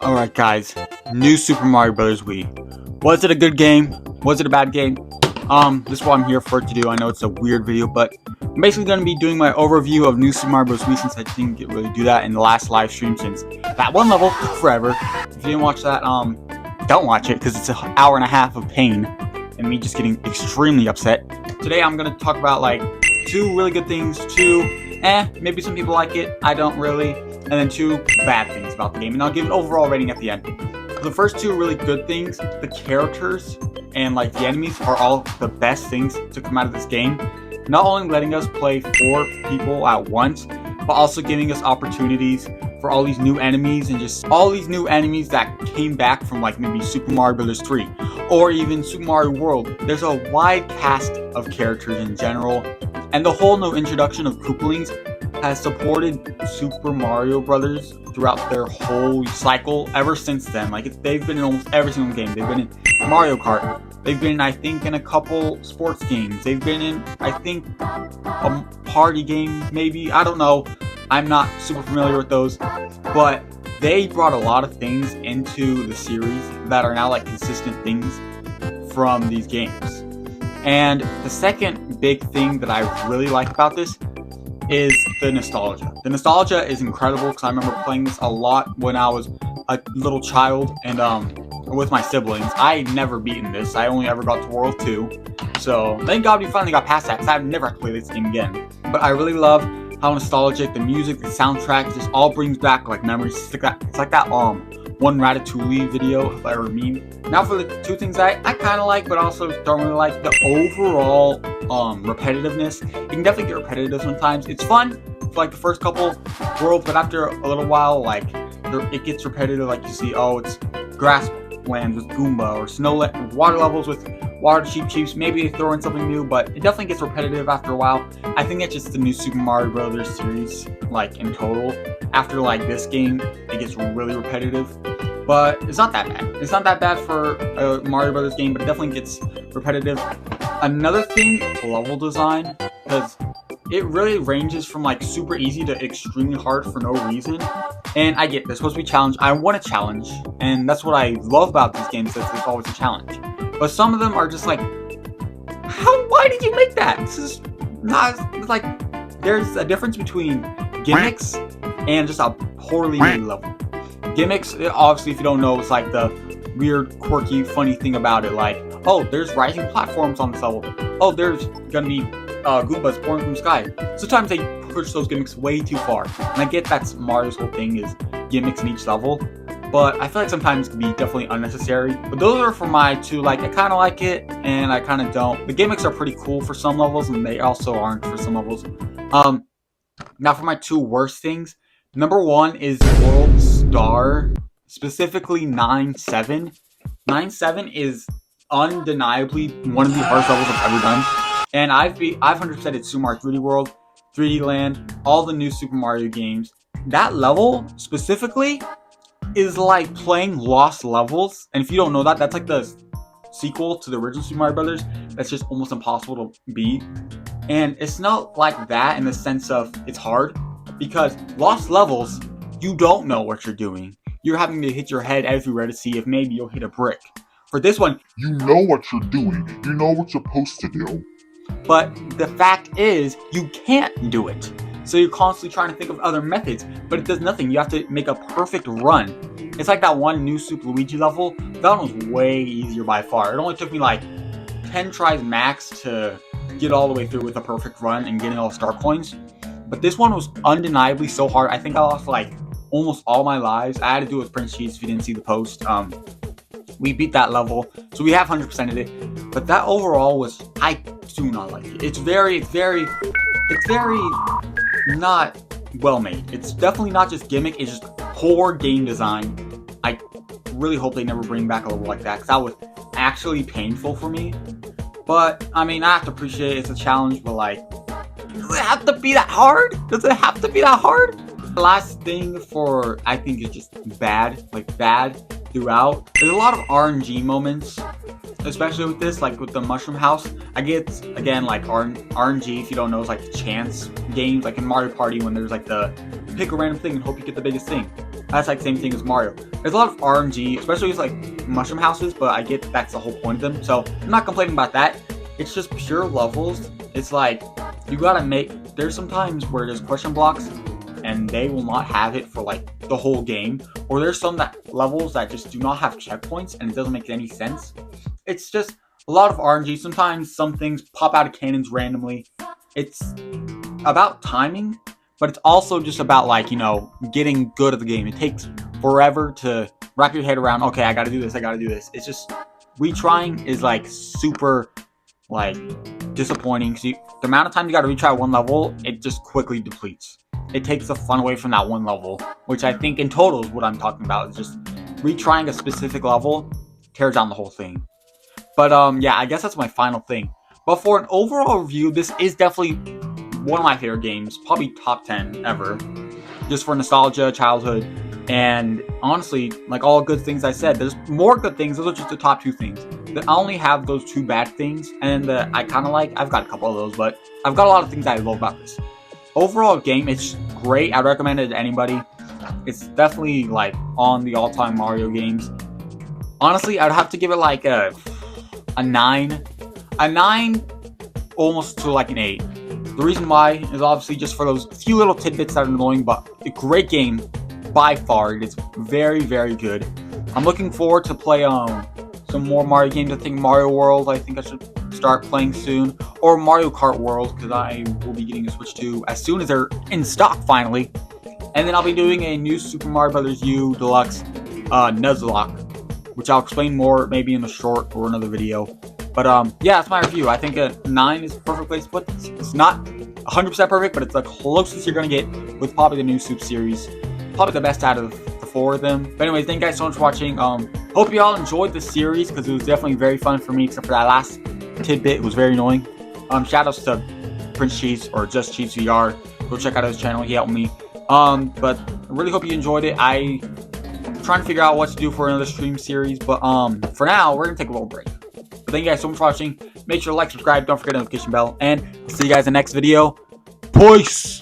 Alright guys, new Super Mario Bros. Wii. Was it a good game? Was it a bad game? This is what I'm here for to do. I know it's a weird video, but I'm basically going to be doing my overview of new Super Mario Bros. Wii since I didn't really do that in the last live stream since that one level took forever. If you didn't watch that, don't watch it because it's an hour and a half of pain and me just getting extremely upset. Today I'm going to talk about like two really good things, maybe some people like it, I don't really, and then two bad things about the game, and I'll give an overall rating at the end. The first two really good things, the characters and like the enemies are all the best things to come out of this game. Not only letting us play 4 people at once, but also giving us opportunities for all these new enemies and just all these new enemies that came back from like maybe Super Mario Bros. 3 or even Super Mario World. There's a wide cast of characters in general, and the whole new introduction of Koopalings has supported Super Mario Brothers throughout their whole cycle ever since then. Like they've been in almost every single game. They've been in Mario Kart. They've been, I think, in a couple sports games. They've been in, I think, a party game, maybe. I don't know. I'm not super familiar with those. But they brought a lot of things into the series that are now like consistent things from these games. And the second big thing that I really like about this is the nostalgia. The nostalgia is incredible because I remember playing this a lot when I was a little child and with my siblings. I never beaten this. I only ever got to World 2. So thank God we finally got past that because I've never had to play this game again. But I really love how nostalgic the music, the soundtrack, just all brings back like memories. It's like that one Ratatouille video, if I ever meme. Now for the two things I kind of like, but also don't really like, the overall repetitiveness. It can definitely get repetitive sometimes. It's fun for like the first couple worlds, but after a little while, like it gets repetitive. Like you see, oh, it's grasslands with Goomba or water levels with water Cheep-Cheeps. Maybe they throw in something new, but it definitely gets repetitive after a while. I think it's just the new Super Mario Brothers series, like in total. After like this game, it gets really repetitive, but it's not that bad. It's not that bad for a Mario Brothers game, but it definitely gets repetitive. Another thing, level design, because it really ranges from like super easy to extremely hard for no reason. And I get, there's supposed to be a challenge. I want a challenge, and that's what I love about these games, is there's always a challenge. But some of them are just like, why did you make that? This is not, it's like, there's a difference between gimmicks and just a poorly made level. Gimmicks, obviously, if you don't know, it's like the weird, quirky, funny thing about it. Like, oh, there's rising platforms on this level. Oh, there's gonna be Goombas pouring from the sky. Sometimes they push those gimmicks way too far. And I get that's Mario's whole thing is gimmicks in each level. But I feel like sometimes it can be definitely unnecessary. But those are for my two, like, I kind of like it, and I kind of don't. The gimmicks are pretty cool for some levels, and they also aren't for some levels. Now for my two worst things. Number one is World Star, specifically 9-7. 9-7 is undeniably one of the hardest levels I've ever done. And I've 100%ed Super Mario 3D World, 3D Land, all the new Super Mario games. That level, specifically, is like playing Lost Levels. And if you don't know that, that's like the sequel to the original Super Mario Brothers. That's just almost impossible to beat. And it's not like that in the sense of it's hard, because Lost Levels, you don't know what you're doing. You're having to hit your head everywhere to see if maybe you'll hit a brick. For this one, you know what you're doing. You know what you're supposed to do. But the fact is, you can't do it. So you're constantly trying to think of other methods, but it does nothing. You have to make a perfect run. It's like that one new Super Luigi level. That one was way easier by far. It only took me like 10 tries max to get all the way through with a perfect run and getting all the star coins. But this one was undeniably so hard. I think I lost like almost all my lives. I had to do it with Prince Cheats if you didn't see the post. We beat that level, so we have 100%ed it. But that overall was, I do not like it. It's very not well made. It's definitely not just gimmick, it's just poor game design. I really hope they never bring back a level like that, because that was actually painful for me. But, I mean, I have to appreciate it's a challenge, but like, does it have to be that hard? Does it have to be that hard? The last thing for, I think, is just bad, like bad throughout. There's a lot of RNG moments, especially with this, like with the Mushroom House. I get, again, like RNG, if you don't know, is like chance games, like in Mario Party when there's like the pick a random thing and hope you get the biggest thing. That's like the same thing as Mario. There's a lot of RNG, especially with like mushroom houses, but I get that's the whole point of them. So I'm not complaining about that. It's just pure levels. It's like you gotta make. There's some times where there's question blocks, and they will not have it for like the whole game. Or there's some levels that just do not have checkpoints, and it doesn't make any sense. It's just a lot of RNG. Sometimes some things pop out of cannons randomly. It's about timing, but it's also just about like, getting good at the game. It takes forever to wrap your head around, okay, I gotta do this. It's just, retrying is like super like disappointing. The amount of time you gotta retry one level, it just quickly depletes. It takes the fun away from that one level, which I think in total is what I'm talking about. Is just retrying a specific level tears down the whole thing. But yeah, I guess that's my final thing. But for an overall review, this is definitely one of my favorite games, probably top 10 ever. Just for nostalgia, childhood, and honestly, like all good things I said, there's more good things. Those are just the top 2 things. I only have those 2 bad things, and I kind of like. I've got a couple of those, but I've got a lot of things I love about this. Overall game, it's great. I'd recommend it to anybody. It's definitely like on the all-time Mario games. Honestly, I'd have to give it like a 9. A 9 almost to like an 8. The reason why is obviously just for those few little tidbits that are annoying, but a great game by far. It is very, very good. I'm looking forward to play some more Mario games. I think Mario World, I think I should start playing soon. Or Mario Kart World, because I will be getting a Switch 2 as soon as they're in stock finally. And then I'll be doing a new Super Mario Bros. U Deluxe Nuzlocke, which I'll explain more maybe in a short or another video. But yeah, that's my review. I think a 9 is a perfect place to put this. It's not 100% perfect, but it's the closest you're going to get with probably the new Soup series. Probably the best out of the 4 of them. But anyways, thank you guys so much for watching. Hope you all enjoyed the series, because it was definitely very fun for me, except for that last tidbit. It was very annoying. Shoutouts to Prince Cheese, or Just Cheese VR. Go check out his channel. He helped me. But I really hope you enjoyed it. I'm trying to figure out what to do for another stream series. But for now, we're going to take a little break. But thank you guys so much for watching. Make sure to like, subscribe, don't forget the notification bell, and see you guys in the next video. Peace!